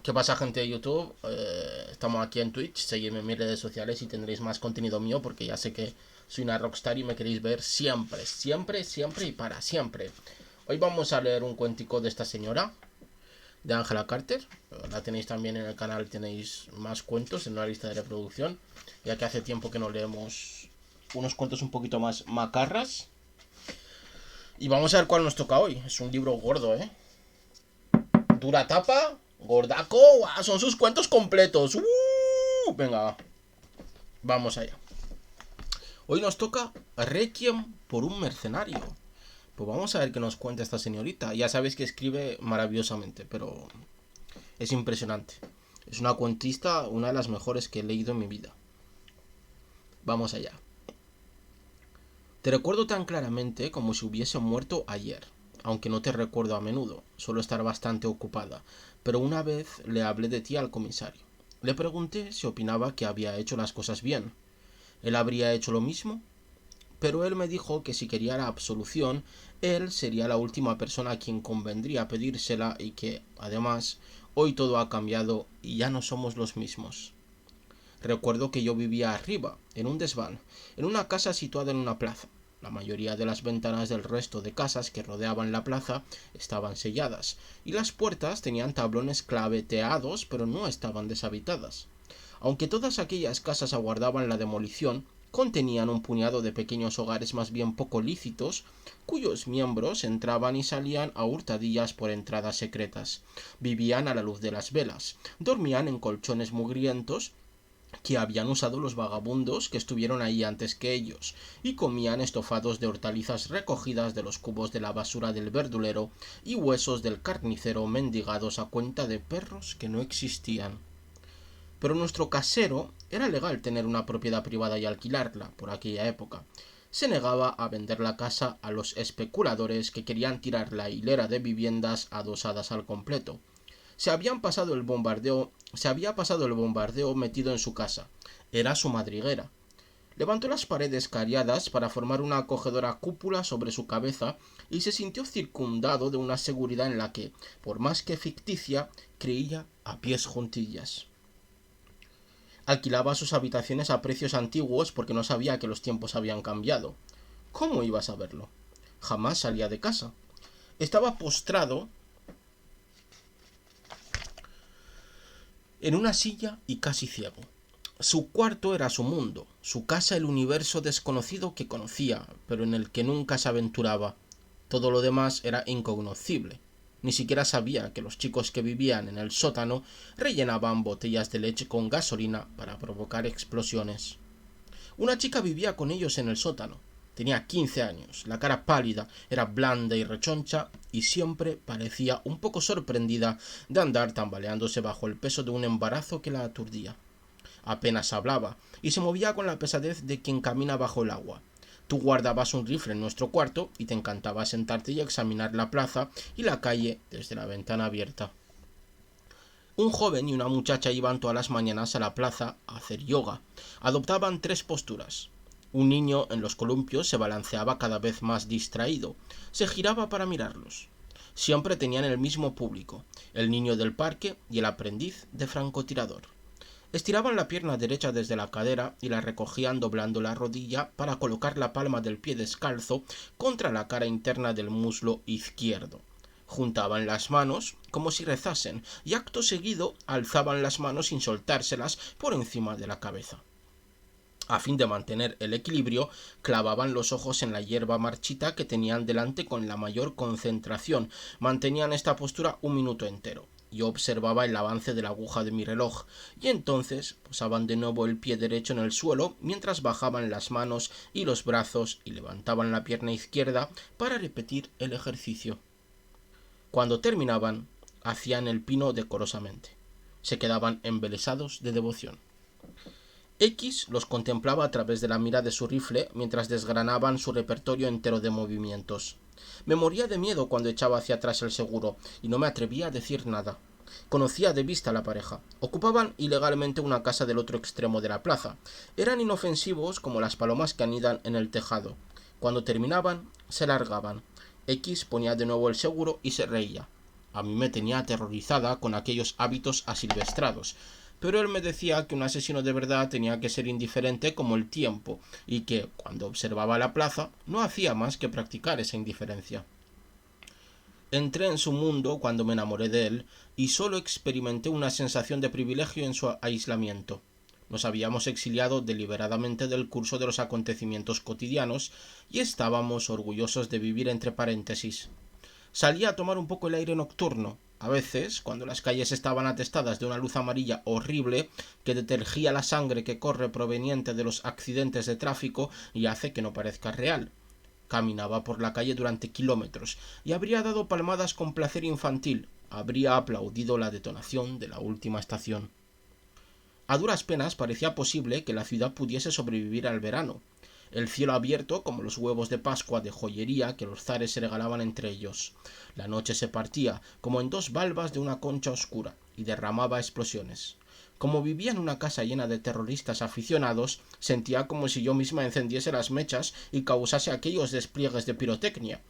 ¿Qué pasa, gente de YouTube? Estamos aquí en Twitch, seguidme en mis redes sociales y tendréis más contenido mío porque ya sé que soy una rockstar y me queréis ver siempre, siempre, siempre y para siempre. Hoy vamos a leer un cuentico de esta señora, de Angela Carter. La tenéis también en el canal, tenéis más cuentos en una lista de reproducción, ya que hace tiempo que no leemos unos cuentos un poquito más macarras. Y vamos a ver cuál nos toca hoy. Es un libro gordo, dura tapa, gordaco, son sus cuentos completos. Venga, vamos allá. Hoy nos toca Requiem por un mercenario. Pues vamos a ver qué nos cuenta esta señorita. Ya sabéis que escribe maravillosamente, pero es impresionante. Es una cuentista, una de las mejores que he leído en mi vida. Vamos allá. Te recuerdo tan claramente como si hubiese muerto ayer. Aunque no te recuerdo a menudo, suelo estar bastante ocupada, pero una vez le hablé de ti al comisario. Le pregunté si opinaba que había hecho las cosas bien. ¿Él habría hecho lo mismo? Pero él me dijo que si quería la absolución, él sería la última persona a quien convendría pedírsela y que, además, hoy todo ha cambiado y ya no somos los mismos. Recuerdo que yo vivía arriba, en un desván, en una casa situada en una plaza. La mayoría de las ventanas del resto de casas que rodeaban la plaza estaban selladas, y las puertas tenían tablones claveteados, pero no estaban deshabitadas. Aunque todas aquellas casas aguardaban la demolición, contenían un puñado de pequeños hogares más bien poco lícitos, cuyos miembros entraban y salían a hurtadillas por entradas secretas. Vivían a la luz de las velas, dormían en colchones mugrientos que habían usado los vagabundos que estuvieron ahí antes que ellos, y comían estofados de hortalizas recogidas de los cubos de la basura del verdulero y huesos del carnicero mendigados a cuenta de perros que no existían. Pero nuestro casero era legal tener una propiedad privada y alquilarla por aquella época. Se negaba a vender la casa a los especuladores que querían tirar la hilera de viviendas adosadas al completo. Se había pasado el bombardeo metido en su casa. Era su madriguera. Levantó las paredes cariadas para formar una acogedora cúpula sobre su cabeza y se sintió circundado de una seguridad en la que, por más que ficticia, creía a pies juntillas. Alquilaba sus habitaciones a precios antiguos porque no sabía que los tiempos habían cambiado. ¿Cómo iba a saberlo? Jamás salía de casa. Estaba postrado en una silla y casi ciego. Su cuarto era su mundo, su casa el universo desconocido que conocía, pero en el que nunca se aventuraba. Todo lo demás era incognoscible. Ni siquiera sabía que los chicos que vivían en el sótano rellenaban botellas de leche con gasolina para provocar explosiones. Una chica vivía con ellos en el sótano. Tenía 15 años, la cara pálida, era blanda y rechoncha y siempre parecía un poco sorprendida de andar tambaleándose bajo el peso de un embarazo que la aturdía. Apenas hablaba y se movía con la pesadez de quien camina bajo el agua. Tú guardabas un rifle en nuestro cuarto y te encantaba sentarte y examinar la plaza y la calle desde la ventana abierta. Un joven y una muchacha iban todas las mañanas a la plaza a hacer yoga. Adoptaban 3 posturas. Un niño en los columpios se balanceaba cada vez más distraído. Se giraba para mirarlos. Siempre tenían el mismo público, el niño del parque y el aprendiz de francotirador. Estiraban la pierna derecha desde la cadera y la recogían doblando la rodilla para colocar la palma del pie descalzo contra la cara interna del muslo izquierdo. Juntaban las manos como si rezasen y acto seguido alzaban las manos sin soltárselas por encima de la cabeza. A fin de mantener el equilibrio, clavaban los ojos en la hierba marchita que tenían delante con la mayor concentración. Mantenían esta postura un minuto entero. Yo observaba el avance de la aguja de mi reloj, y entonces posaban de nuevo el pie derecho en el suelo mientras bajaban las manos y los brazos y levantaban la pierna izquierda para repetir el ejercicio. Cuando terminaban, hacían el pino decorosamente. Se quedaban embelesados de devoción. X los contemplaba a través de la mira de su rifle mientras desgranaban su repertorio entero de movimientos. Me moría de miedo cuando echaba hacia atrás el seguro y no me atrevía a decir nada. Conocía de vista a la pareja. Ocupaban ilegalmente una casa del otro extremo de la plaza. Eran inofensivos como las palomas que anidan en el tejado. Cuando terminaban, se largaban. X ponía de nuevo el seguro y se reía. a mí me tenía aterrorizada con aquellos hábitos asilvestrados, pero él me decía que un asesino de verdad tenía que ser indiferente como el tiempo, y que, cuando observaba la plaza, no hacía más que practicar esa indiferencia. Entré en su mundo cuando me enamoré de él, y solo experimenté una sensación de privilegio en su aislamiento. Nos habíamos exiliado deliberadamente del curso de los acontecimientos cotidianos, y estábamos orgullosos de vivir entre paréntesis. Salía a tomar un poco el aire nocturno, a veces, cuando las calles estaban atestadas de una luz amarilla horrible que detergía la sangre que corre proveniente de los accidentes de tráfico y hace que no parezca real. Caminaba por la calle durante kilómetros y habría dado palmadas con placer infantil, habría aplaudido la detonación de la última estación. A duras penas parecía posible que la ciudad pudiese sobrevivir al verano. El cielo abierto como los huevos de Pascua de joyería que los zares se regalaban entre ellos. La noche se partía como en dos valvas de una concha oscura y derramaba explosiones. Como vivía en una casa llena de terroristas aficionados, sentía como si yo misma encendiese las mechas y causase aquellos despliegues de pirotecnia.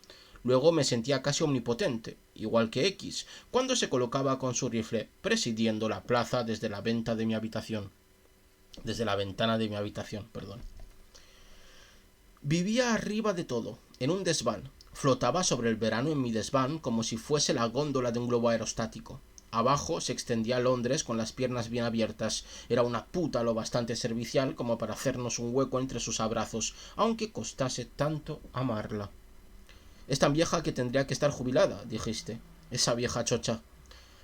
Luego me sentía casi omnipotente, igual que X, cuando se colocaba con su rifle presidiendo la plaza desde la ventana de mi habitación. Vivía arriba de todo, en un desván. Flotaba sobre el verano en mi desván como si fuese la góndola de un globo aerostático. Abajo se extendía Londres con las piernas bien abiertas. Era una puta lo bastante servicial como para hacernos un hueco entre sus abrazos, aunque costase tanto amarla. Es tan vieja que tendría que estar jubilada, dijiste. Esa vieja chocha.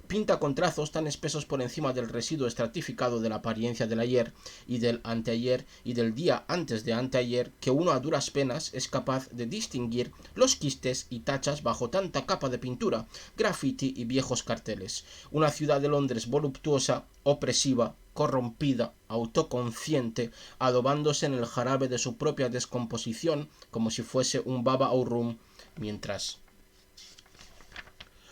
Pinta con trazos tan espesos por encima del residuo estratificado de la apariencia del ayer y del anteayer y del día antes de anteayer que uno a duras penas es capaz de distinguir los quistes y tachas bajo tanta capa de pintura, graffiti y viejos carteles. Una ciudad de Londres voluptuosa, opresiva, corrompida, autoconsciente, adobándose en el jarabe de su propia descomposición como si fuese un baba aurum, mientras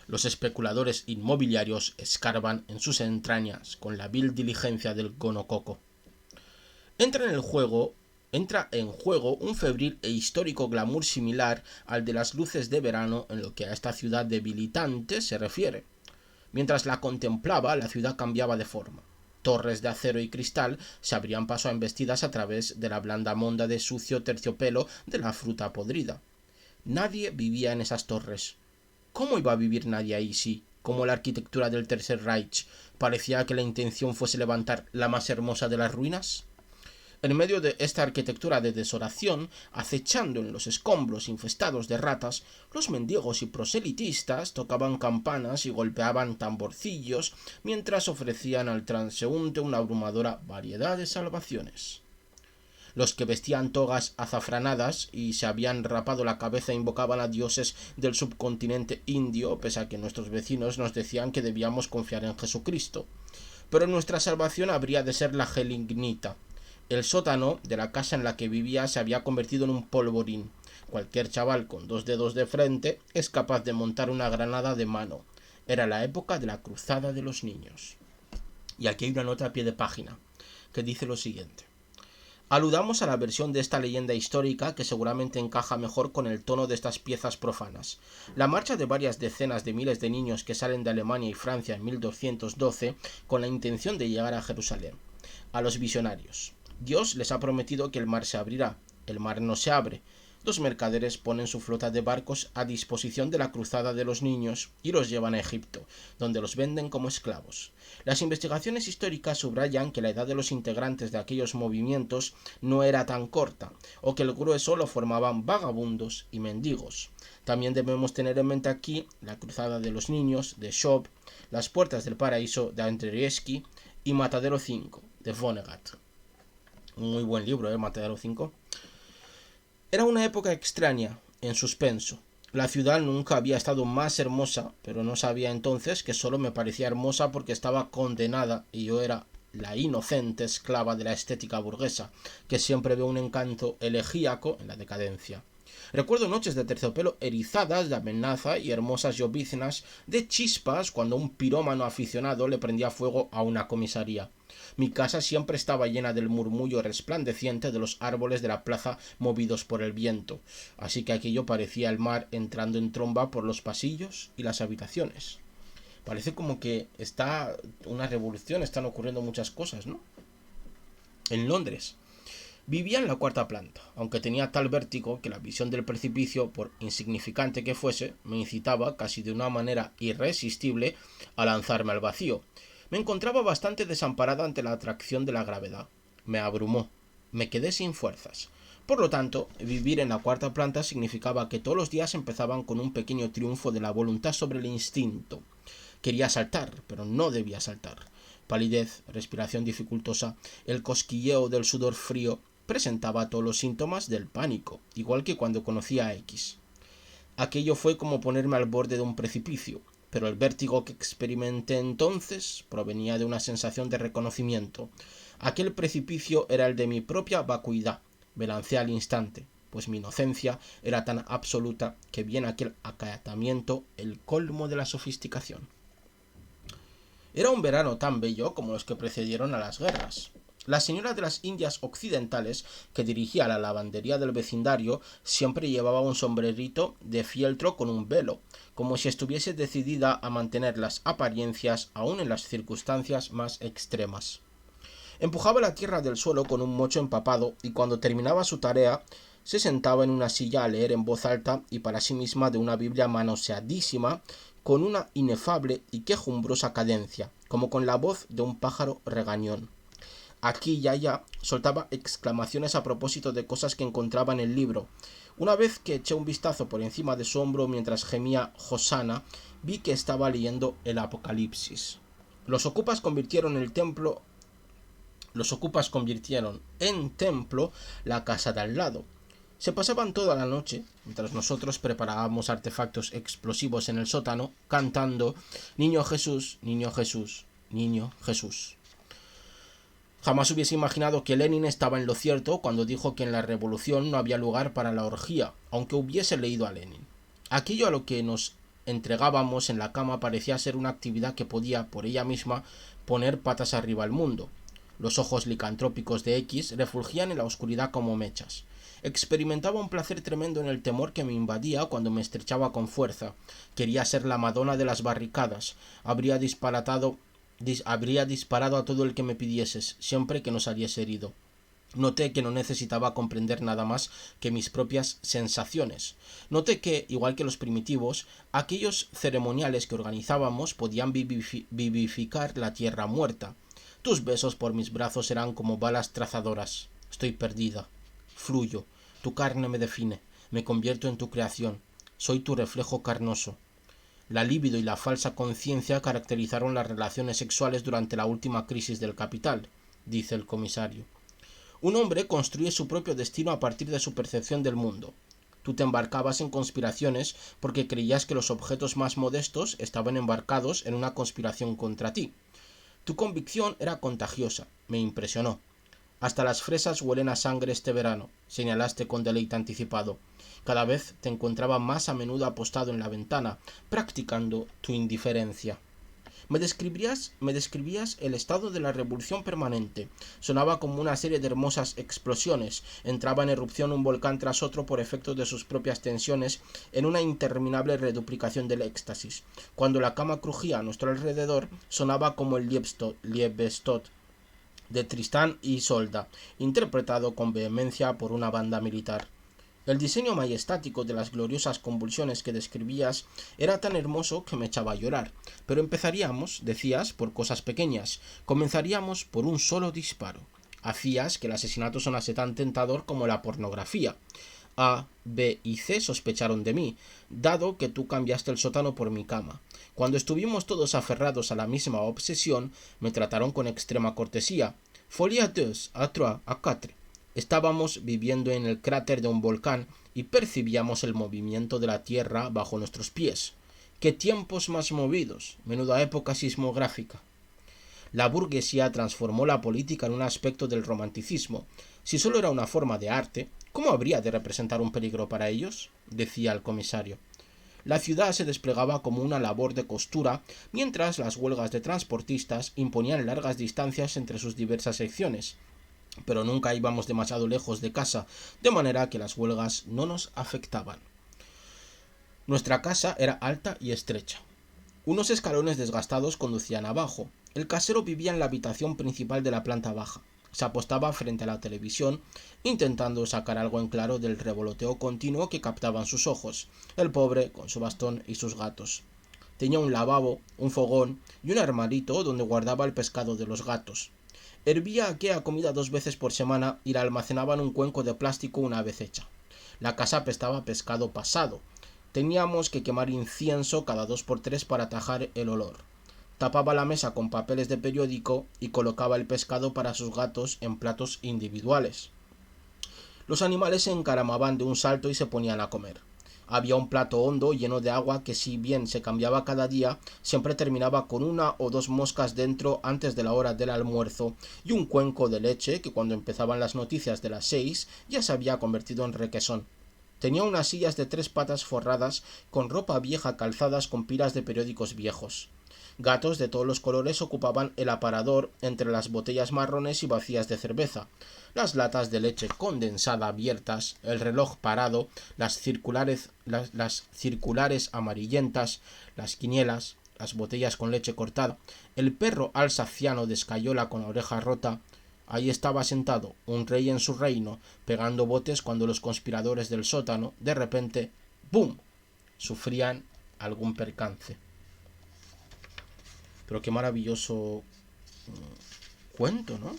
los especuladores inmobiliarios escarban en sus entrañas con la vil diligencia del gonococo. Entra en juego un febril e histórico glamour similar al de las luces de verano en lo que a esta ciudad debilitante se refiere. Mientras la contemplaba, la ciudad cambiaba de forma. Torres de acero y cristal se abrían paso a embestidas a través de la blanda monda de sucio terciopelo de la fruta podrida. Nadie vivía en esas torres. ¿Cómo iba a vivir nadie ahí si, como la arquitectura del Tercer Reich, parecía que la intención fuese levantar la más hermosa de las ruinas? En medio de esta arquitectura de desolación, acechando en los escombros infestados de ratas, los mendigos y proselitistas tocaban campanas y golpeaban tamborcillos mientras ofrecían al transeúnte una abrumadora variedad de salvaciones. Los que vestían togas azafranadas y se habían rapado la cabeza invocaban a dioses del subcontinente indio, pese a que nuestros vecinos nos decían que debíamos confiar en Jesucristo. Pero nuestra salvación habría de ser la gelignita. El sótano de la casa en la que vivía se había convertido en un polvorín. Cualquier chaval con 2 dedos de frente es capaz de montar una granada de mano. Era la época de la cruzada de los niños. Y aquí hay una nota a pie de página que dice lo siguiente. Aludamos a la versión de esta leyenda histórica que seguramente encaja mejor con el tono de estas piezas profanas. La marcha de varias decenas de miles de niños que salen de Alemania y Francia en 1212 con la intención de llegar a Jerusalén. A los visionarios. Dios les ha prometido que el mar se abrirá. El mar no se abre. Los mercaderes ponen su flota de barcos a disposición de la cruzada de los niños y los llevan a Egipto, donde los venden como esclavos. Las investigaciones históricas subrayan que la edad de los integrantes de aquellos movimientos no era tan corta, o que el grueso lo formaban vagabundos y mendigos. También debemos tener en mente aquí la cruzada de los niños de Schob, las puertas del paraíso de Andrzejewski y Matadero 5 de Vonnegut. Un muy buen libro, Matadero 5. Era una época extraña, en suspenso. La ciudad nunca había estado más hermosa, pero no sabía entonces que solo me parecía hermosa porque estaba condenada y yo era la inocente esclava de la estética burguesa, que siempre ve un encanto elegíaco en la decadencia. Recuerdo noches de terciopelo erizadas de amenaza y hermosas lloviznas de chispas cuando un pirómano aficionado le prendía fuego a una comisaría. Mi casa siempre estaba llena del murmullo resplandeciente de los árboles de la plaza movidos por el viento, así que aquello parecía el mar entrando en tromba por los pasillos y las habitaciones. Parece como que está una revolución, están ocurriendo muchas cosas, ¿no? En Londres. Vivía en la cuarta planta, aunque tenía tal vértigo que la visión del precipicio, por insignificante que fuese, me incitaba, casi de una manera irresistible, a lanzarme al vacío. Me encontraba bastante desamparada ante la atracción de la gravedad. Me abrumó. Me quedé sin fuerzas. Por lo tanto, vivir en la cuarta planta significaba que todos los días empezaban con un pequeño triunfo de la voluntad sobre el instinto. Quería saltar, pero no debía saltar. Palidez, respiración dificultosa, el cosquilleo del sudor frío presentaba todos los síntomas del pánico, igual que cuando conocí a X. Aquello fue como ponerme al borde de un precipicio, pero el vértigo que experimenté entonces provenía de una sensación de reconocimiento. Aquel precipicio era el de mi propia vacuidad. Me lancé al instante, pues mi inocencia era tan absoluta que vi en aquel acatamiento el colmo de la sofisticación. Era un verano tan bello como los que precedieron a las guerras. La señora de las Indias Occidentales, que dirigía la lavandería del vecindario, siempre llevaba un sombrerito de fieltro con un velo, como si estuviese decidida a mantener las apariencias aun en las circunstancias más extremas. Empujaba la tierra del suelo con un mocho empapado y cuando terminaba su tarea se sentaba en una silla a leer en voz alta y para sí misma de una Biblia manoseadísima con una inefable y quejumbrosa cadencia, como con la voz de un pájaro regañón. Aquí y allá soltaba exclamaciones a propósito de cosas que encontraba en el libro. Una vez que eché un vistazo por encima de su hombro mientras gemía Hosana, vi que estaba leyendo el Apocalipsis. Los ocupas convirtieron en templo la casa de al lado. Se pasaban toda la noche, mientras nosotros preparábamos artefactos explosivos en el sótano, cantando Niño Jesús, Niño Jesús, Niño Jesús. Jamás hubiese imaginado que Lenin estaba en lo cierto cuando dijo que en la revolución no había lugar para la orgía, aunque hubiese leído a Lenin. Aquello a lo que nos entregábamos en la cama parecía ser una actividad que podía, por ella misma, poner patas arriba al mundo. Los ojos licantrópicos de X refulgían en la oscuridad como mechas. Experimentaba un placer tremendo en el temor que me invadía cuando me estrechaba con fuerza. Quería ser la Madonna de las barricadas. Habría disparado a todo el que me pidieses, siempre que no saliese herido. Noté que no necesitaba comprender nada más que mis propias sensaciones. Noté que, igual que los primitivos, aquellos ceremoniales que organizábamos podían vivificar la tierra muerta. Tus besos por mis brazos eran como balas trazadoras. Estoy perdida. Fluyo. Tu carne me define. Me convierto en tu creación. Soy tu reflejo carnoso. La libido y la falsa conciencia caracterizaron las relaciones sexuales durante la última crisis del capital, dice el comisario. Un hombre construye su propio destino a partir de su percepción del mundo. Tú te embarcabas en conspiraciones porque creías que los objetos más modestos estaban embarcados en una conspiración contra ti. Tu convicción era contagiosa, me impresionó. Hasta las fresas huelen a sangre este verano, señalaste con deleite anticipado. Cada vez te encontraba más a menudo apostado en la ventana, practicando tu indiferencia. Me describías el estado de la revolución permanente. Sonaba como una serie de hermosas explosiones. Entraba en erupción un volcán tras otro por efecto de sus propias tensiones en una interminable reduplicación del éxtasis. Cuando la cama crujía a nuestro alrededor, sonaba como el Liebestod de Tristán y Isolda, interpretado con vehemencia por una banda militar. El diseño majestático de las gloriosas convulsiones que describías era tan hermoso que me echaba a llorar. Pero empezaríamos, decías, por cosas pequeñas. Comenzaríamos por un solo disparo. Hacías que el asesinato sonase tan tentador como la pornografía. A, B y C sospecharon de mí, dado que tú cambiaste el sótano por mi cama. Cuando estuvimos todos aferrados a la misma obsesión, me trataron con extrema cortesía. Folie à deux, à trois, à quatre. Estábamos viviendo en el cráter de un volcán y percibíamos el movimiento de la tierra bajo nuestros pies. ¡Qué tiempos más movidos! Menuda época sismográfica. La burguesía transformó la política en un aspecto del romanticismo. Si solo era una forma de arte, ¿cómo habría de representar un peligro para ellos?, decía el comisario. La ciudad se desplegaba como una labor de costura, mientras las huelgas de transportistas imponían largas distancias entre sus diversas secciones. Pero nunca íbamos demasiado lejos de casa, de manera que las huelgas no nos afectaban. Nuestra casa era alta y estrecha. Unos escalones desgastados conducían abajo. El casero vivía en la habitación principal de la planta baja. Se apostaba frente a la televisión, intentando sacar algo en claro del revoloteo continuo que captaban sus ojos, el pobre con su bastón y sus gatos. Tenía un lavabo, un fogón y un armarito donde guardaba el pescado de los gatos. Hervía aquella comida 2 veces por semana y la almacenaba en un cuenco de plástico una vez hecha. La casa apestaba a pescado pasado. Teníamos que quemar incienso cada 2 por 3 para atajar el olor. Tapaba la mesa con papeles de periódico y colocaba el pescado para sus gatos en platos individuales. Los animales se encaramaban de un salto y se ponían a comer. Había un plato hondo lleno de agua que, si bien se cambiaba cada día, siempre terminaba con 1 o 2 moscas dentro antes de la hora del almuerzo, y un cuenco de leche que, cuando empezaban las noticias de las 6, ya se había convertido en requesón. Tenía unas sillas de 3 patas forradas con ropa vieja calzadas con pilas de periódicos viejos. Gatos de todos los colores ocupaban el aparador entre las botellas marrones y vacías de cerveza, las latas de leche condensada abiertas, el reloj parado, las circulares amarillentas, las quinielas, las botellas con leche cortada, el perro alsaciano de escayola con la oreja rota. Ahí estaba sentado, un rey en su reino, pegando botes cuando los conspiradores del sótano, de repente, ¡bum!, sufrían algún percance. Pero qué maravilloso cuento, ¿no?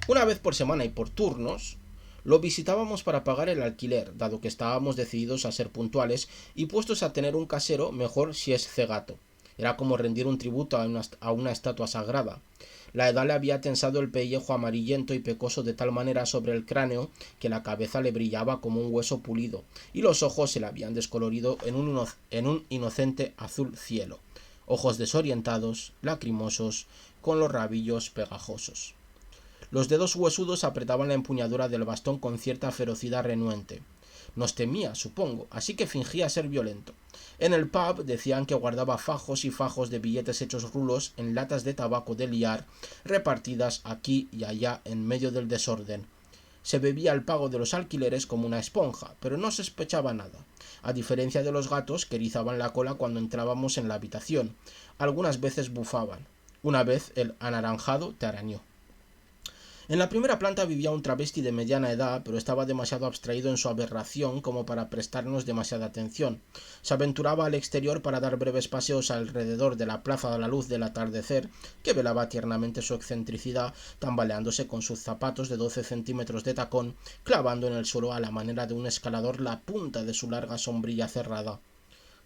Una vez por semana y por turnos, lo visitábamos para pagar el alquiler, dado que estábamos decididos a ser puntuales y puestos a tener un casero, mejor si es cegato. Era como rendir un tributo a una estatua sagrada. La edad le había tensado el pellejo amarillento y pecoso de tal manera sobre el cráneo que la cabeza le brillaba como un hueso pulido, y los ojos se le habían descolorido en un inocente azul cielo. Ojos desorientados, lacrimosos, con los rabillos pegajosos. Los dedos huesudos apretaban la empuñadura del bastón con cierta ferocidad renuente. Nos temía, supongo, así que fingía ser violento. En el pub decían que guardaba fajos y fajos de billetes hechos rulos en latas de tabaco de liar, repartidas aquí y allá en medio del desorden. Se bebía el pago de los alquileres como una esponja, pero no sospechaba nada, a diferencia de los gatos que erizaban la cola cuando entrábamos en la habitación. Algunas veces bufaban. Una vez el anaranjado te arañó. En la primera planta vivía un travesti de mediana edad, pero estaba demasiado abstraído en su aberración como para prestarnos demasiada atención. Se aventuraba al exterior para dar breves paseos alrededor de la plaza a la luz del atardecer, que velaba tiernamente su excentricidad, tambaleándose con sus zapatos de 12 centímetros de tacón, clavando en el suelo a la manera de un escalador la punta de su larga sombrilla cerrada.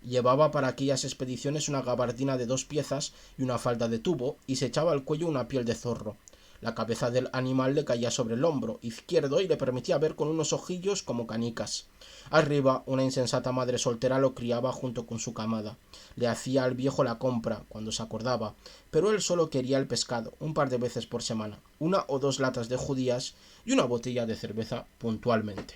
Llevaba para aquellas expediciones una gabardina de 2 piezas y una falda de tubo, y se echaba al cuello una piel de zorro. La cabeza del animal le caía sobre el hombro izquierdo y le permitía ver con unos ojillos como canicas. Arriba, una insensata madre soltera lo criaba junto con su camada. Le hacía al viejo la compra, cuando se acordaba, pero él solo quería el pescado, un par de veces por semana, 1 o 2 latas de judías y una botella de cerveza puntualmente.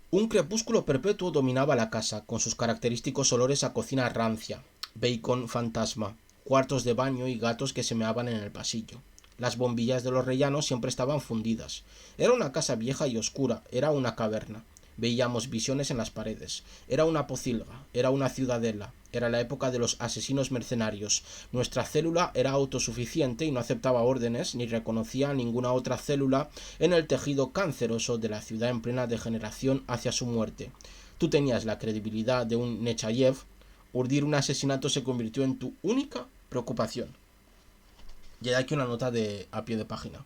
Un crepúsculo perpetuo dominaba la casa, con sus característicos olores a cocina rancia, bacon fantasma, cuartos de baño y gatos que se meaban en el pasillo. Las bombillas de los rellanos siempre estaban fundidas. Era una casa vieja y oscura, era una caverna. Veíamos visiones en las paredes. Era una pocilga, era una ciudadela, era la época de los asesinos mercenarios. Nuestra célula era autosuficiente y no aceptaba órdenes ni reconocía a ninguna otra célula en el tejido canceroso de la ciudad en plena degeneración hacia su muerte. Tú tenías la credibilidad de un Nechayev. Urdir un asesinato se convirtió en tu única preocupación. Y hay aquí una nota a pie de página.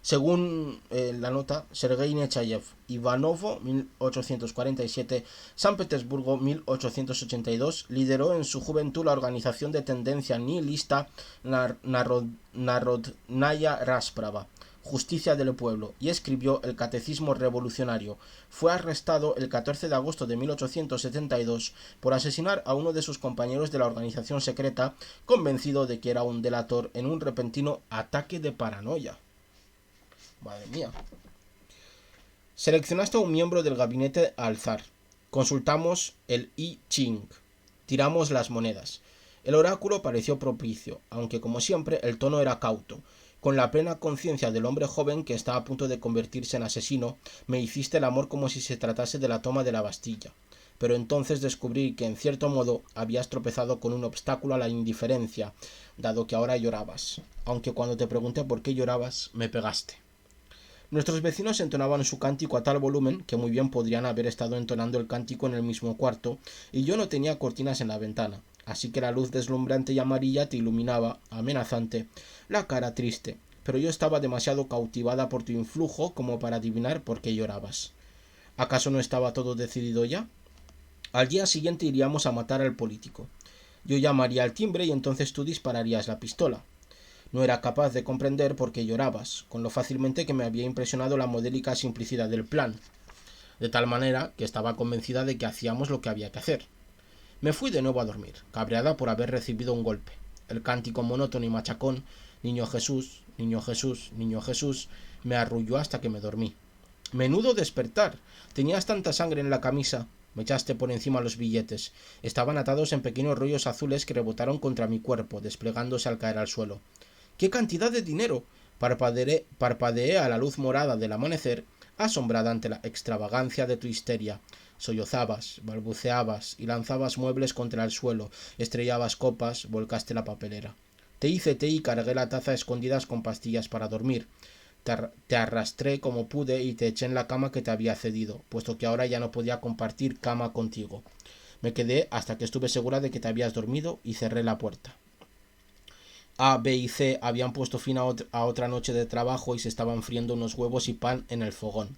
Según la nota, Sergei Nechayev, Ivanovo, 1847, San Petersburgo, 1882, lideró en su juventud la organización de tendencia nihilista Narodnaya Rasprava, Justicia del Pueblo, y escribió el Catecismo Revolucionario. Fue arrestado el 14 de agosto de 1872 por asesinar a uno de sus compañeros de la organización secreta, convencido de que era un delator en un repentino ataque de paranoia. Madre mía. Seleccionaste a un miembro del gabinete al zar. Consultamos el I Ching. Tiramos las monedas. El oráculo pareció propicio, aunque como siempre el tono era cauto. Con la plena conciencia del hombre joven que está a punto de convertirse en asesino, me hiciste el amor como si se tratase de la toma de la Bastilla. Pero entonces descubrí que en cierto modo habías tropezado con un obstáculo a la indiferencia, dado que ahora llorabas, aunque cuando te pregunté por qué llorabas, me pegaste. Nuestros vecinos entonaban su cántico a tal volumen que muy bien podrían haber estado entonando el cántico en el mismo cuarto, y yo no tenía cortinas en la ventana, así que la luz deslumbrante y amarilla te iluminaba, amenazante, la cara triste, pero yo estaba demasiado cautivada por tu influjo como para adivinar por qué llorabas. ¿Acaso no estaba todo decidido ya? Al día siguiente iríamos a matar al político. Yo llamaría al timbre y entonces tú dispararías la pistola. No era capaz de comprender por qué llorabas, con lo fácilmente que me había impresionado la modélica simplicidad del plan, de tal manera que estaba convencida de que hacíamos lo que había que hacer. Me fui de nuevo a dormir, cabreada por haber recibido un golpe. El cántico monótono y machacón, Niño Jesús, Niño Jesús, Niño Jesús, me arrulló hasta que me dormí. Menudo despertar. Tenías tanta sangre en la camisa. Me echaste por encima los billetes. Estaban atados en pequeños rollos azules que rebotaron contra mi cuerpo, desplegándose al caer al suelo. ¡Qué cantidad de dinero! Parpadeé a la luz morada del amanecer, asombrada ante la extravagancia de tu histeria. Sollozabas, balbuceabas y lanzabas muebles contra el suelo, estrellabas copas, volcaste la papelera. Te hice té y cargué la taza a escondidas con pastillas para dormir. Te arrastré como pude y te eché en la cama que te había cedido, puesto que ahora ya no podía compartir cama contigo. Me quedé hasta que estuve segura de que te habías dormido y cerré la puerta. A, B y C habían puesto fin a otra noche de trabajo y se estaban friendo unos huevos y pan en el fogón.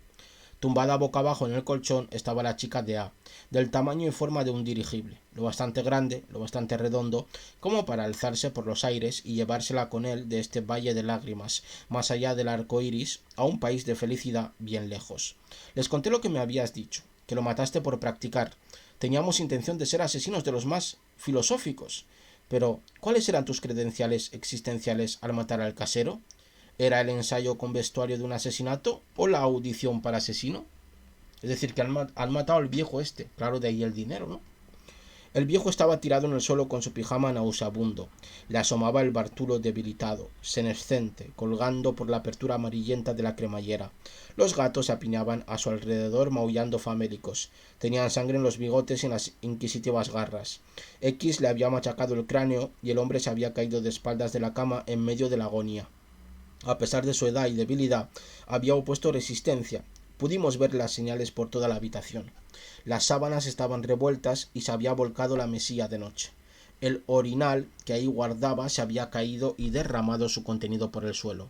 Tumbada boca abajo en el colchón estaba la chica de A, del tamaño y forma de un dirigible, lo bastante grande, lo bastante redondo, como para alzarse por los aires y llevársela con él de este valle de lágrimas, más allá del arco iris, a un país de felicidad bien lejos. Les conté lo que me habías dicho, que lo mataste por practicar. Teníamos intención de ser asesinos de los más filosóficos. Pero, ¿cuáles eran tus credenciales existenciales al matar al casero? ¿Era el ensayo con vestuario de un asesinato o la audición para asesino? Es decir, que han matado al viejo este. Claro, de ahí el dinero, ¿no? El viejo estaba tirado en el suelo con su pijama nauseabundo. Le asomaba el bártulo debilitado, senescente, colgando por la apertura amarillenta de la cremallera. Los gatos se apiñaban a su alrededor maullando famélicos. Tenían sangre en los bigotes y en las inquisitivas garras. X le había machacado el cráneo y el hombre se había caído de espaldas de la cama en medio de la agonía. A pesar de su edad y debilidad, había opuesto resistencia. Pudimos ver las señales por toda la habitación. Las sábanas estaban revueltas y se había volcado la mesilla de noche. El orinal que ahí guardaba se había caído y derramado su contenido por el suelo.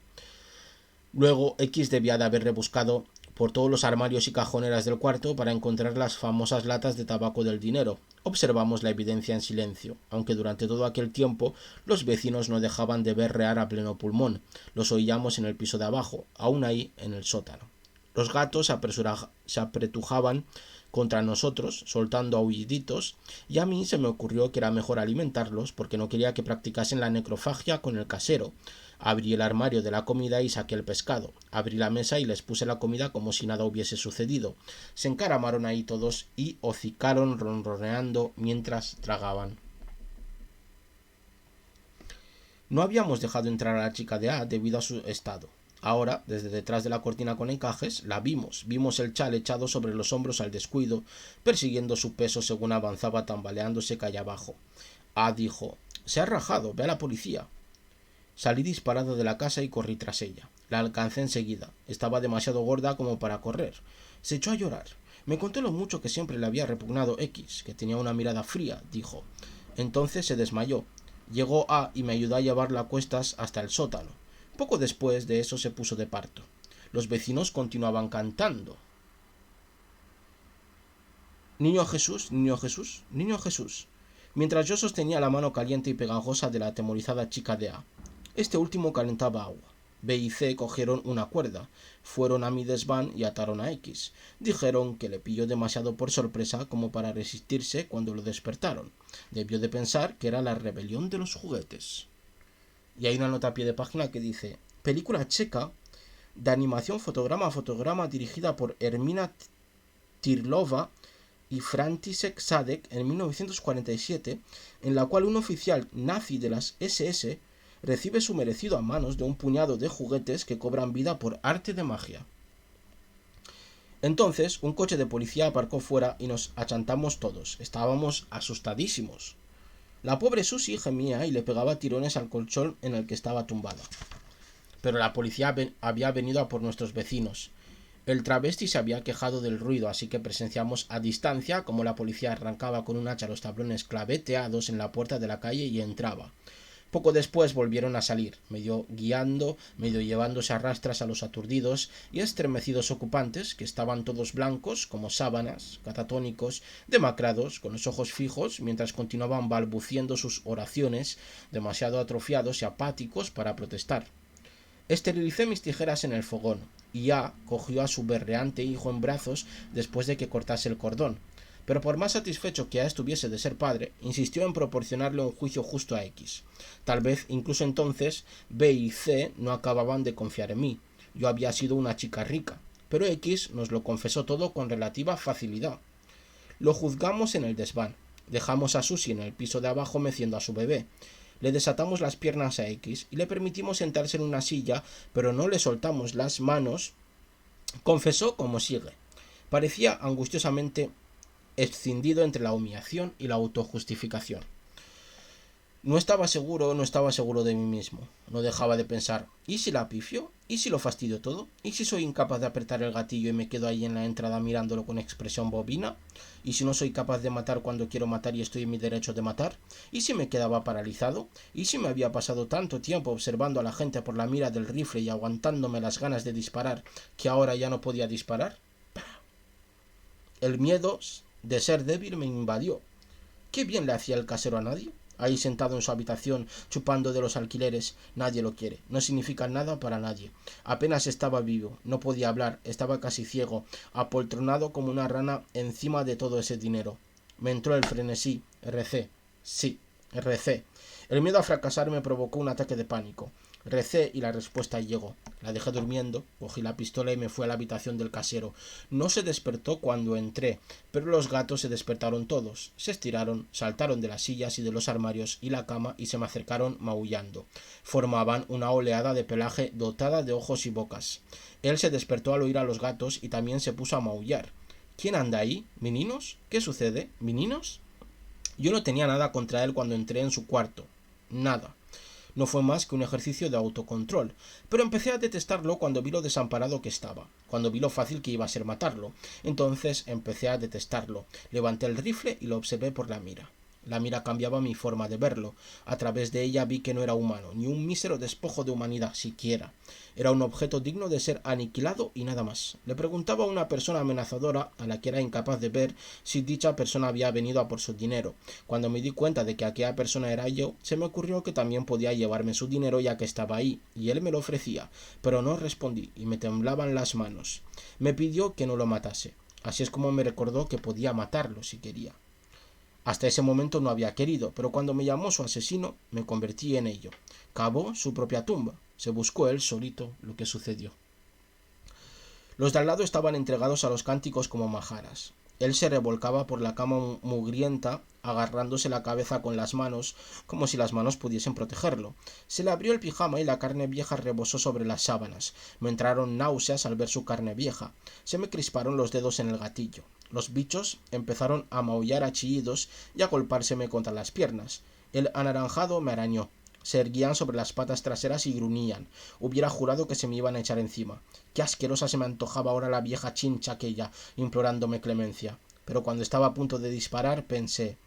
Luego X debía de haber rebuscado por todos los armarios y cajoneras del cuarto para encontrar las famosas latas de tabaco del dinero. Observamos la evidencia en silencio, aunque durante todo aquel tiempo los vecinos no dejaban de berrear a pleno pulmón. Los oíamos en el piso de abajo, aún ahí en el sótano. Los gatos se apretujaban contra nosotros, soltando aulliditos, y a mí se me ocurrió que era mejor alimentarlos porque no quería que practicasen la necrofagia con el casero. Abrí el armario de la comida y saqué el pescado. Abrí la mesa y les puse la comida como si nada hubiese sucedido. Se encaramaron ahí todos y hocicaron ronroneando mientras tragaban. No habíamos dejado entrar a la chica de A debido a su estado. Ahora, desde detrás de la cortina con encajes, la vimos el chal echado sobre los hombros al descuido, persiguiendo su peso según avanzaba tambaleándose calle abajo. A dijo: «Se ha rajado, ve a la policía». Salí disparado de la casa y corrí tras ella. La alcancé enseguida. Estaba demasiado gorda como para correr. Se echó a llorar. Me contó lo mucho que siempre le había repugnado X, que tenía una mirada fría, dijo. Entonces se desmayó. Llegó A y me ayudó a llevarla a cuestas hasta el sótano. Poco después de eso se puso de parto. Los vecinos continuaban cantando. Niño Jesús, niño Jesús, niño Jesús. Mientras yo sostenía la mano caliente y pegajosa de la atemorizada chica de A. Este último calentaba agua. B y C cogieron una cuerda, fueron a mi desván y ataron a X. Dijeron que le pilló demasiado por sorpresa como para resistirse cuando lo despertaron. Debió de pensar que era la rebelión de los juguetes. Y hay una nota a pie de página que dice: película checa de animación fotograma a fotograma dirigida por Ermina Tirlova y František Sadek en 1947, en la cual un oficial nazi de las SS recibe su merecido a manos de un puñado de juguetes que cobran vida por arte de magia. Entonces, un coche de policía aparcó fuera y nos achantamos todos. Estábamos asustadísimos. La pobre Susie gemía y le pegaba tirones al colchón en el que estaba tumbada. Pero la policía había venido a por nuestros vecinos. El travesti se había quejado del ruido, así que presenciamos a distancia como la policía arrancaba con un hacha los tablones claveteados en la puerta de la calle y entraba. Poco después volvieron a salir, medio guiando, medio llevándose a rastras a los aturdidos y estremecidos ocupantes, que estaban todos blancos como sábanas, catatónicos, demacrados, con los ojos fijos, mientras continuaban balbuciendo sus oraciones, demasiado atrofiados y apáticos para protestar. Esterilicé mis tijeras en el fogón, y A cogió a su berreante hijo en brazos después de que cortase el cordón. Pero por más satisfecho que A estuviese de ser padre, insistió en proporcionarle un juicio justo a X. Tal vez incluso entonces B y C no acababan de confiar en mí. Yo había sido una chica rica, pero X nos lo confesó todo con relativa facilidad. Lo juzgamos en el desván. Dejamos a Susie en el piso de abajo meciendo a su bebé. Le desatamos las piernas a X y le permitimos sentarse en una silla, pero no le soltamos las manos. Confesó como sigue. Parecía angustiosamente escindido entre la humillación y la autojustificación. No estaba seguro de mí mismo. No dejaba de pensar, ¿y si la pifio? ¿Y si lo fastidio todo? ¿Y si soy incapaz de apretar el gatillo y me quedo ahí en la entrada mirándolo con expresión bovina? ¿Y si no soy capaz de matar cuando quiero matar y estoy en mi derecho de matar? ¿Y si me quedaba paralizado? ¿Y si me había pasado tanto tiempo observando a la gente por la mira del rifle y aguantándome las ganas de disparar que ahora ya no podía disparar? El miedo de ser débil me invadió. ¿Qué bien le hacía el casero a nadie? Ahí sentado en su habitación, chupando de los alquileres, nadie lo quiere, no significa nada para nadie. Apenas estaba vivo, no podía hablar, estaba casi ciego, apoltronado como una rana encima de todo ese dinero. Me entró el frenesí, recé. Sí, recé. El miedo a fracasar me provocó un ataque de pánico. Recé y la respuesta llegó. La dejé durmiendo, cogí la pistola y me fui a la habitación del casero. No se despertó cuando entré, pero los gatos se despertaron todos. Se estiraron, saltaron de las sillas y de los armarios y la cama y se me acercaron maullando. Formaban una oleada de pelaje dotada de ojos y bocas. Él se despertó al oír a los gatos y también se puso a maullar. ¿Quién anda ahí? ¿Meninos? ¿Qué sucede? ¿Meninos? Yo no tenía nada contra él cuando entré en su cuarto. Nada. No fue más que un ejercicio de autocontrol, pero empecé a detestarlo cuando vi lo desamparado que estaba, cuando vi lo fácil que iba a ser matarlo. Entonces empecé a detestarlo. Levanté el rifle y lo observé por la mira. La mira cambiaba mi forma de verlo. A través de ella vi que no era humano, ni un mísero despojo de humanidad siquiera. Era un objeto digno de ser aniquilado y nada más. Le preguntaba a una persona amenazadora, a la que era incapaz de ver, si dicha persona había venido a por su dinero. Cuando me di cuenta de que aquella persona era yo, se me ocurrió que también podía llevarme su dinero ya que estaba ahí, y él me lo ofrecía, pero no respondí, y me temblaban las manos. Me pidió que no lo matase. Así es como me recordó que podía matarlo si quería. Hasta ese momento no había querido, pero cuando me llamó su asesino, me convertí en ello. Cavó su propia tumba. Se buscó él solito lo que sucedió. Los de al lado estaban entregados a los cánticos como majaras. Él se revolcaba por la cama mugrienta, agarrándose la cabeza con las manos, como si las manos pudiesen protegerlo. Se le abrió el pijama y la carne vieja rebosó sobre las sábanas. Me entraron náuseas al ver su carne vieja. Se me crisparon los dedos en el gatillo. Los bichos empezaron a maullar a chillidos y a golpárseme contra las piernas. El anaranjado me arañó. Se erguían sobre las patas traseras y gruñían. Hubiera jurado que se me iban a echar encima. Qué asquerosa se me antojaba ahora la vieja chincha aquella, implorándome clemencia. Pero cuando estaba a punto de disparar, pensé,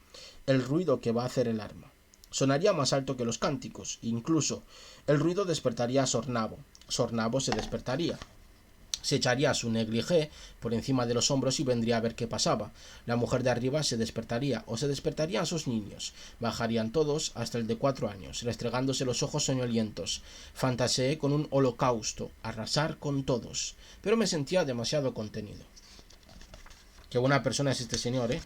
el ruido que va a hacer el arma. Sonaría más alto que los cánticos, incluso. El ruido despertaría a Sornavo. Sornavo se despertaría. Se echaría su negligé por encima de los hombros y vendría a ver qué pasaba. La mujer de arriba se despertaría, o se despertarían sus niños. Bajarían todos hasta el de 4 años, restregándose los ojos soñolientos. Fantaseé con un holocausto, arrasar con todos. Pero me sentía demasiado contenido. Qué buena persona es este señor, ¿eh?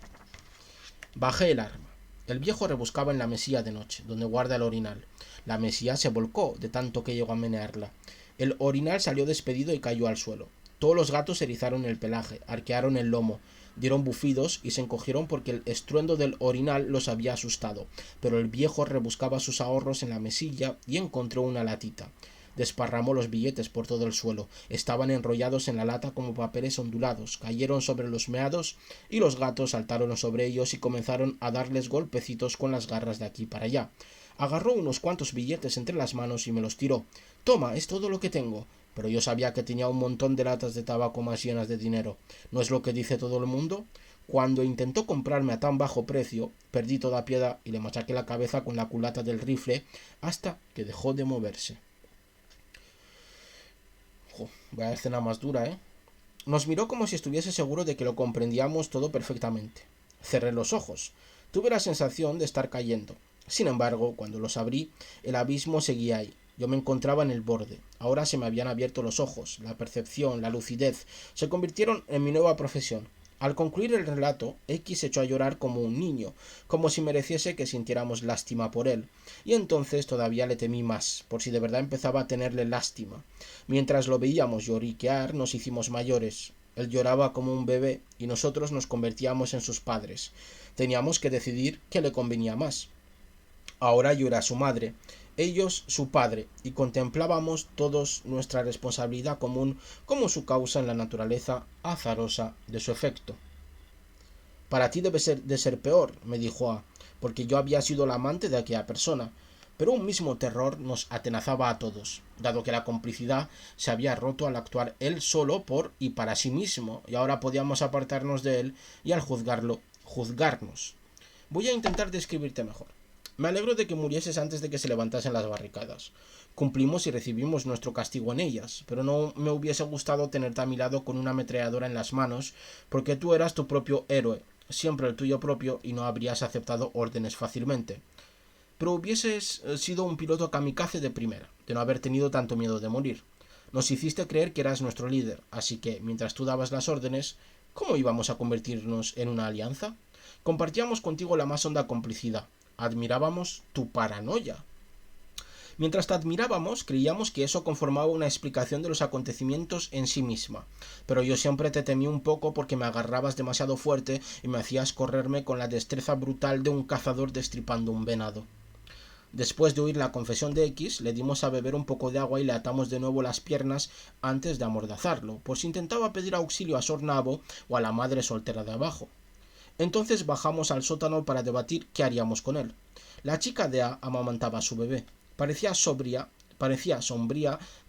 Bajé el arma. El viejo rebuscaba en la mesilla de noche, donde guarda el orinal. La mesilla se volcó de tanto que llegó a menearla. El orinal salió despedido y cayó al suelo. Todos los gatos erizaron el pelaje, arquearon el lomo, dieron bufidos y se encogieron porque el estruendo del orinal los había asustado, pero el viejo rebuscaba sus ahorros en la mesilla y encontró una latita. Desparramó los billetes por todo el suelo. Estaban enrollados en la lata como papeles ondulados. Cayeron sobre los meados y los gatos saltaron sobre ellos y comenzaron a darles golpecitos con las garras de aquí para allá. Agarró unos cuantos billetes entre las manos y me los tiró. «Toma, es todo lo que tengo». Pero yo sabía que tenía un montón de latas de tabaco más llenas de dinero. ¿No es lo que dice todo el mundo? Cuando intentó comprarme a tan bajo precio, perdí toda piedad y le machaqué la cabeza con la culata del rifle hasta que dejó de moverse. Vaya escena más dura, ¿eh? Nos miró como si estuviese seguro de que lo comprendíamos todo perfectamente. Cerré los ojos. Tuve la sensación de estar cayendo. Sin embargo, cuando los abrí, el abismo seguía ahí. Yo me encontraba en el borde. Ahora se me habían abierto los ojos. La percepción, la lucidez, se convirtieron en mi nueva profesión. Al concluir el relato, X se echó a llorar como un niño, como si mereciese que sintiéramos lástima por él, y entonces todavía le temí más, por si de verdad empezaba a tenerle lástima. Mientras lo veíamos lloriquear, nos hicimos mayores. Él lloraba como un bebé, y nosotros nos convertíamos en sus padres. Teníamos que decidir qué le convenía más. Ahora yo era su madre, ellos su padre, y contemplábamos todos nuestra responsabilidad común como su causa en la naturaleza azarosa de su efecto. Para ti debe de ser peor, me dijo A, porque yo había sido la amante de aquella persona, pero un mismo terror nos atenazaba a todos, dado que la complicidad se había roto al actuar él solo por y para sí mismo, y ahora podíamos apartarnos de él y al juzgarlo, juzgarnos. Voy a intentar describirte mejor. Me alegro de que murieses antes de que se levantasen las barricadas. Cumplimos y recibimos nuestro castigo en ellas, pero no me hubiese gustado tenerte a mi lado con una ametralladora en las manos, porque tú eras tu propio héroe, siempre el tuyo propio, y no habrías aceptado órdenes fácilmente. Pero hubieses sido un piloto kamikaze de primera, de no haber tenido tanto miedo de morir. Nos hiciste creer que eras nuestro líder, así que, mientras tú dabas las órdenes, ¿cómo íbamos a convertirnos en una alianza? Compartíamos contigo la más honda complicidad. Admirábamos tu paranoia. Mientras te admirábamos, creíamos que eso conformaba una explicación de los acontecimientos en sí misma. Pero yo siempre te temí un poco porque me agarrabas demasiado fuerte y me hacías correrme con la destreza brutal de un cazador destripando un venado. Después de oír la confesión de X, le dimos a beber un poco de agua y le atamos de nuevo las piernas antes de amordazarlo, por si intentaba pedir auxilio a Sornabo o a la madre soltera de abajo. Entonces bajamos al sótano para debatir qué haríamos con él. La chica de A amamantaba a su bebé. Parecía sombría,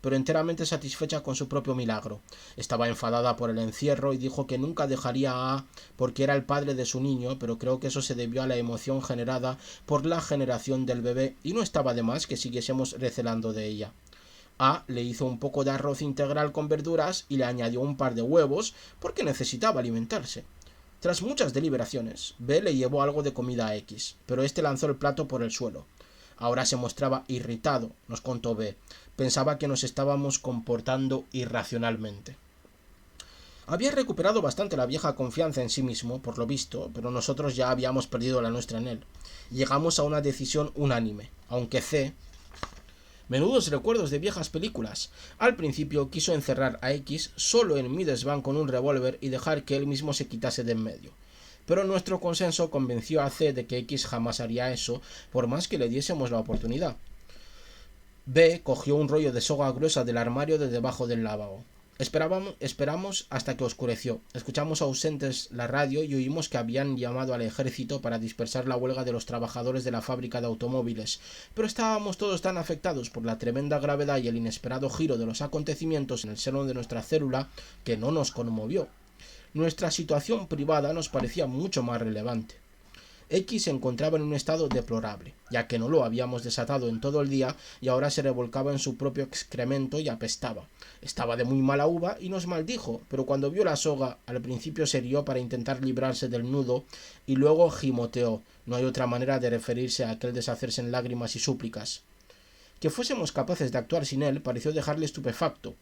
pero enteramente satisfecha con su propio milagro. Estaba enfadada por el encierro y dijo que nunca dejaría a A porque era el padre de su niño, pero creo que eso se debió a la emoción generada por la generación del bebé y no estaba de más que siguiésemos recelando de ella. A le hizo un poco de arroz integral con verduras y le añadió un par de huevos porque necesitaba alimentarse. Tras muchas deliberaciones, B le llevó algo de comida a X, pero este lanzó el plato por el suelo. Ahora se mostraba irritado, nos contó B. Pensaba que nos estábamos comportando irracionalmente. Había recuperado bastante la vieja confianza en sí mismo, por lo visto, pero nosotros ya habíamos perdido la nuestra en él. Llegamos a una decisión unánime, aunque C... Menudos recuerdos de viejas películas. Al principio quiso encerrar a X solo en mi desván con un revólver y dejar que él mismo se quitase de en medio. Pero nuestro consenso convenció a C de que X jamás haría eso, por más que le diésemos la oportunidad. B cogió un rollo de soga gruesa del armario de debajo del lavabo. Esperamos hasta que oscureció. Escuchamos ausentes la radio y oímos que habían llamado al ejército para dispersar la huelga de los trabajadores de la fábrica de automóviles, pero estábamos todos tan afectados por la tremenda gravedad y el inesperado giro de los acontecimientos en el seno de nuestra célula que no nos conmovió. Nuestra situación privada nos parecía mucho más relevante. X se encontraba en un estado deplorable, ya que no lo habíamos desatado en todo el día y ahora se revolcaba en su propio excremento y apestaba. Estaba de muy mala uva y nos maldijo, pero cuando vio la soga, al principio se rió para intentar librarse del nudo y luego gimoteó. No hay otra manera de referirse a aquel deshacerse en lágrimas y súplicas. Que fuésemos capaces de actuar sin él pareció dejarle estupefacto.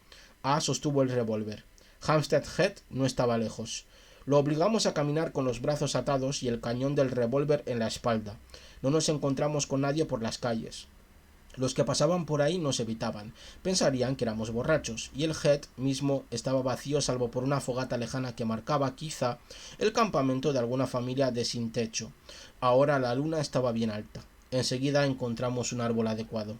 A sostuvo el revólver. Hampstead Head no estaba lejos. Lo obligamos a caminar con los brazos atados y el cañón del revólver en la espalda. No nos encontramos con nadie por las calles. Los que pasaban por ahí nos evitaban, pensarían que éramos borrachos, y el Head mismo estaba vacío salvo por una fogata lejana que marcaba, quizá, el campamento de alguna familia de sin techo. Ahora la luna estaba bien alta. Enseguida encontramos un árbol adecuado.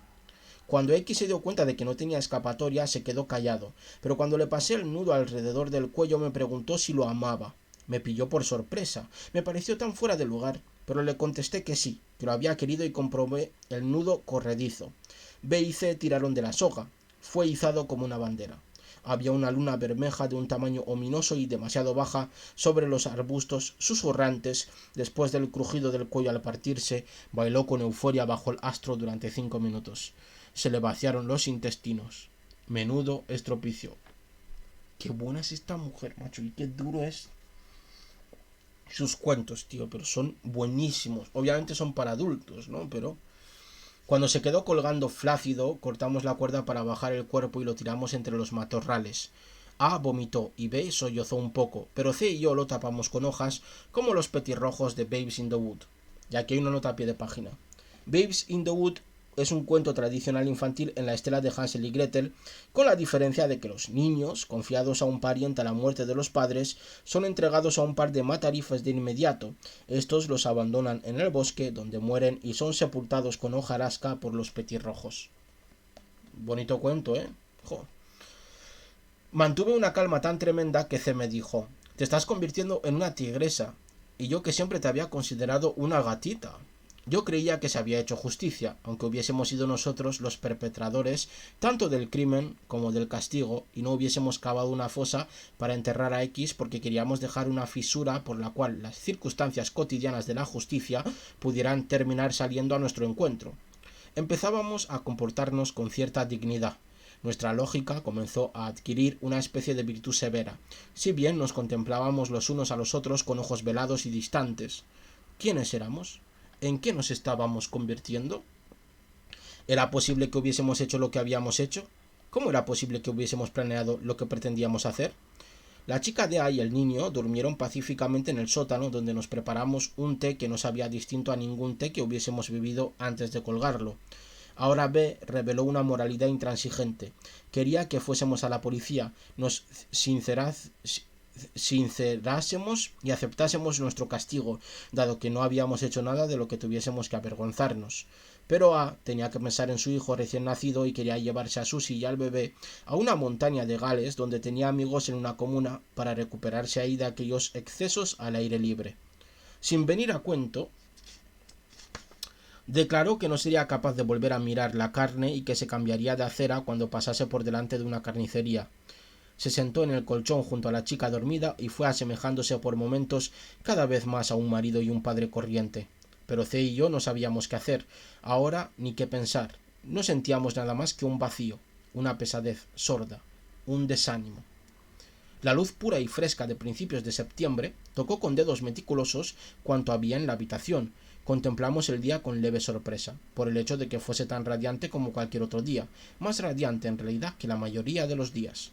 Cuando X se dio cuenta de que no tenía escapatoria, se quedó callado, pero cuando le pasé el nudo alrededor del cuello me preguntó si lo amaba. Me pilló por sorpresa. Me pareció tan fuera de lugar, pero le contesté que sí, que lo había querido y comprobé el nudo corredizo. B y C tiraron de la soga. Fue izado como una bandera. Había una luna bermeja de un tamaño ominoso y demasiado baja sobre los arbustos susurrantes. Después del crujido del cuello al partirse, bailó con euforia bajo el astro durante 5 minutos. Se le vaciaron los intestinos. Menudo estropicio. Qué buena es esta mujer, macho, y qué duro es sus cuentos, tío, pero son buenísimos. Obviamente son para adultos, ¿no? Pero cuando se quedó colgando flácido, cortamos la cuerda para bajar el cuerpo y lo tiramos entre los matorrales. A vomitó y B sollozó un poco, pero C y yo lo tapamos con hojas como los petirrojos de Babes in the Wood. Y aquí hay una nota a pie de página. Babes in the Wood es un cuento tradicional infantil en la estela de Hansel y Gretel, con la diferencia de que los niños, confiados a un pariente a la muerte de los padres, son entregados a un par de matarifes de inmediato. Estos los abandonan en el bosque, donde mueren y son sepultados con hojarasca por los petirrojos. Bonito cuento, ¿eh? Jo. Mantuve una calma tan tremenda que C me dijo: «Te estás convirtiendo en una tigresa, y yo que siempre te había considerado una gatita». Yo creía que se había hecho justicia, aunque hubiésemos sido nosotros los perpetradores tanto del crimen como del castigo, y no hubiésemos cavado una fosa para enterrar a X porque queríamos dejar una fisura por la cual las circunstancias cotidianas de la justicia pudieran terminar saliendo a nuestro encuentro. Empezábamos a comportarnos con cierta dignidad. Nuestra lógica comenzó a adquirir una especie de virtud severa, si bien nos contemplábamos los unos a los otros con ojos velados y distantes. ¿Quiénes éramos? ¿En qué nos estábamos convirtiendo? ¿Era posible que hubiésemos hecho lo que habíamos hecho? ¿Cómo era posible que hubiésemos planeado lo que pretendíamos hacer? La chica de A y el niño durmieron pacíficamente en el sótano, donde nos preparamos un té que no sabía distinto a ningún té que hubiésemos bebido antes de colgarlo. Ahora B reveló una moralidad intransigente. Quería que fuésemos a la policía, nos sincerásemos y aceptásemos nuestro castigo, dado que no habíamos hecho nada de lo que tuviésemos que avergonzarnos. Pero A tenía que pensar en su hijo recién nacido y quería llevarse a Susie y al bebé a una montaña de Gales donde tenía amigos en una comuna para recuperarse ahí de aquellos excesos al aire libre. Sin venir a cuento, declaró que no sería capaz de volver a mirar la carne y que se cambiaría de acera cuando pasase por delante de una carnicería. Se sentó en el colchón junto a la chica dormida y fue asemejándose por momentos cada vez más a un marido y un padre corriente. Pero C y yo no sabíamos qué hacer, ahora ni qué pensar. No sentíamos nada más que un vacío, una pesadez sorda, un desánimo. La luz pura y fresca de principios de septiembre tocó con dedos meticulosos cuanto había en la habitación. Contemplamos el día con leve sorpresa, por el hecho de que fuese tan radiante como cualquier otro día, más radiante en realidad que la mayoría de los días.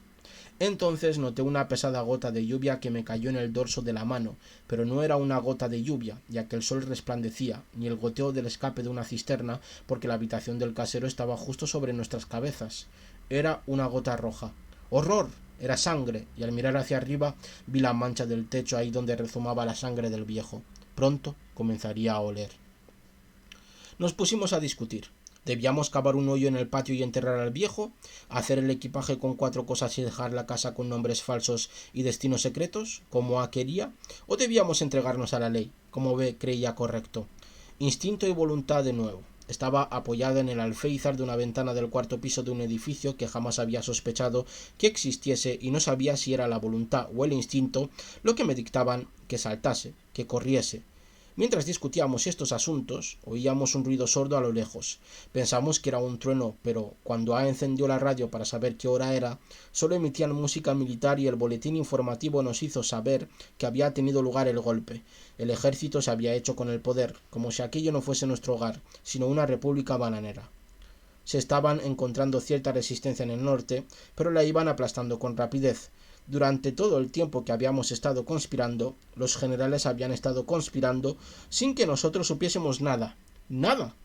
Entonces noté una pesada gota de lluvia que me cayó en el dorso de la mano, pero no era una gota de lluvia, ya que el sol resplandecía, ni el goteo del escape de una cisterna, porque la habitación del casero estaba justo sobre nuestras cabezas. Era una gota roja. ¡Horror! Era sangre, y al mirar hacia arriba vi la mancha del techo ahí donde rezumaba la sangre del viejo. Pronto comenzaría a oler. Nos pusimos a discutir. ¿Debíamos cavar un hoyo en el patio y enterrar al viejo? ¿Hacer el equipaje con 4 cosas y dejar la casa con nombres falsos y destinos secretos, como A quería? ¿O debíamos entregarnos a la ley, como B creía correcto? Instinto y voluntad de nuevo. Estaba apoyada en el alféizar de una ventana del 4º piso de un edificio que jamás había sospechado que existiese y no sabía si era la voluntad o el instinto lo que me dictaban que saltase, que corriese. Mientras discutíamos estos asuntos, oíamos un ruido sordo a lo lejos. Pensamos que era un trueno, pero cuando A encendió la radio para saber qué hora era, solo emitían música militar y el boletín informativo nos hizo saber que había tenido lugar el golpe. El ejército se había hecho con el poder, como si aquello no fuese nuestro hogar, sino una república bananera. Se estaban encontrando cierta resistencia en el norte, pero la iban aplastando con rapidez. Durante todo el tiempo que habíamos estado conspirando, los generales habían estado conspirando sin que nosotros supiésemos nada. ¡Nada!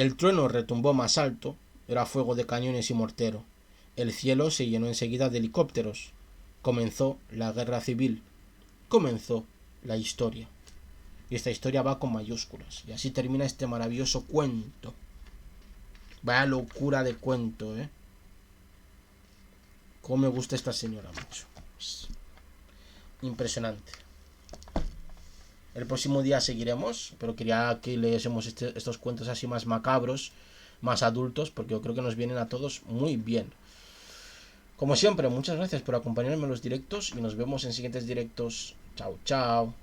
El trueno retumbó más alto, era fuego de cañones y mortero. El cielo se llenó enseguida de helicópteros. Comenzó la guerra civil. Comenzó la historia. Y esta historia va con mayúsculas. Y así termina este maravilloso cuento. Vaya locura de cuento, ¿eh? Cómo me gusta esta señora, mucho. Impresionante. El próximo día seguiremos, pero quería que leyésemos estos cuentos así más macabros, más adultos, porque yo creo que nos vienen a todos muy bien. Como siempre, muchas gracias por acompañarme en los directos y nos vemos en siguientes directos. Chao, chao.